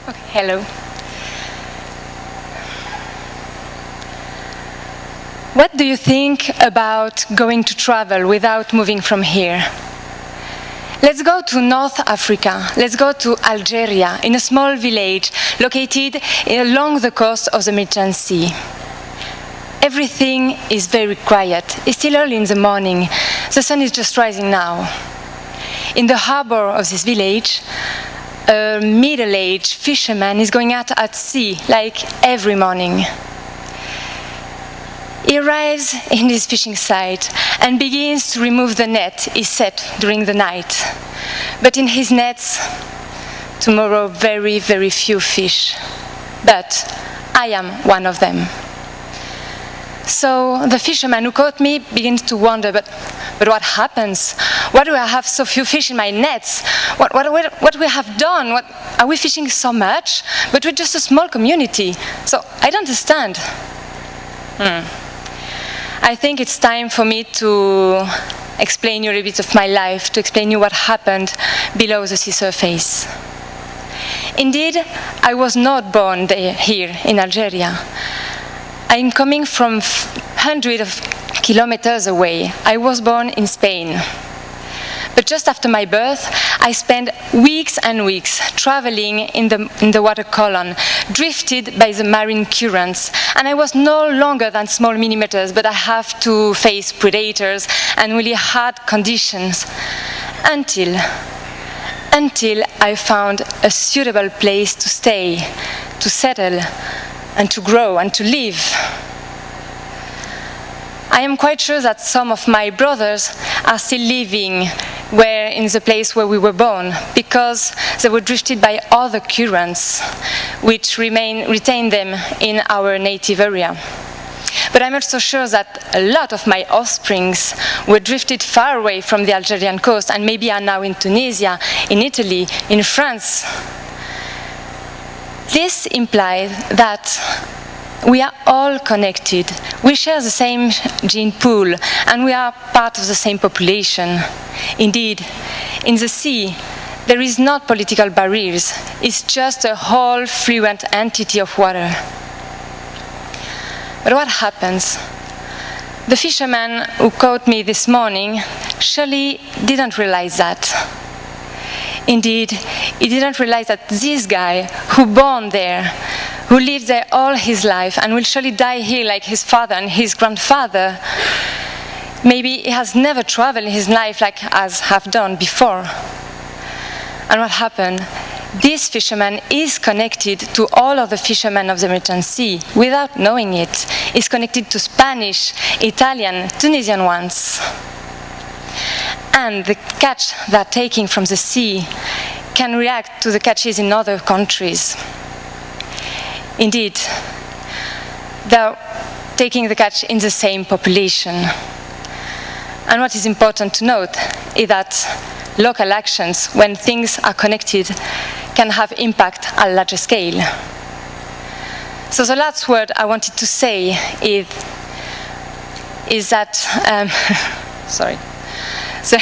Okay, hello. What do you think about going to travel without moving from here? Let's go to North Africa. Let's go to Algeria, in a small village located along the coast of the Mediterranean Sea. Everything is very quiet. It's still early in the morning. The sun is just rising now. In the harbor of this village, a middle-aged fisherman is going out at sea, like every morning. He arrives in his fishing site and begins to remove the net he set during the night. But in his nets, tomorrow, very, very few fish. But I am one of them. So the fisherman who caught me begins to wonder, but what happens? Why do I have so few fish in my nets? What we have done? Are we fishing so much? But we're just a small community. So I don't understand. I think it's time for me to explain you a little bit of my life, to explain you what happened below the sea surface. Indeed, I was not born here in Algeria. I'm coming from hundreds of kilometers away. I was born in Spain. But just after my birth, I spent weeks and weeks traveling in the water column, drifted by the marine currents. And I was no longer than small millimeters, but I have to face predators and really hard conditions until I found a suitable place to stay, to settle, and to grow and to live. I am quite sure that some of my brothers are still living in the place where we were born, because they were drifted by other currents which retain them in our native area. But I'm also sure that a lot of my offsprings were drifted far away from the Algerian coast and maybe are now in Tunisia, in Italy, in France. This implies that we are all connected. We share the same gene pool, and we are part of the same population. Indeed, in the sea, there is not political barriers. It's just a whole fluent entity of water. But what happens? The fisherman who caught me this morning surely didn't realize that. Indeed, he didn't realize that this guy who born there, who lived there all his life and will surely die here like his father and his grandfather, maybe he has never traveled in his life like as have done before. And what happened? This fisherman is connected to all of the fishermen of the Mediterranean Sea without knowing it. He's connected to Spanish, Italian, Tunisian ones. And the catch they're taking from the sea can react to the catches in other countries. Indeed, they're taking the catch in the same population. And what is important to note is that local actions, when things are connected, can have impact at a larger scale. So the last word I wanted to say is that, sorry. So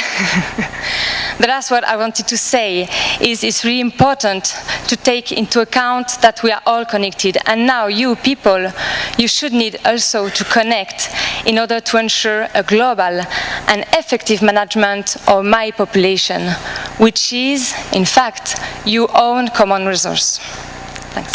the last word I wanted to say is it's really important to take into account that we are all connected. And now you people, you should need also to connect in order to ensure a global and effective management of my population, which is, in fact, your own common resource. Thanks.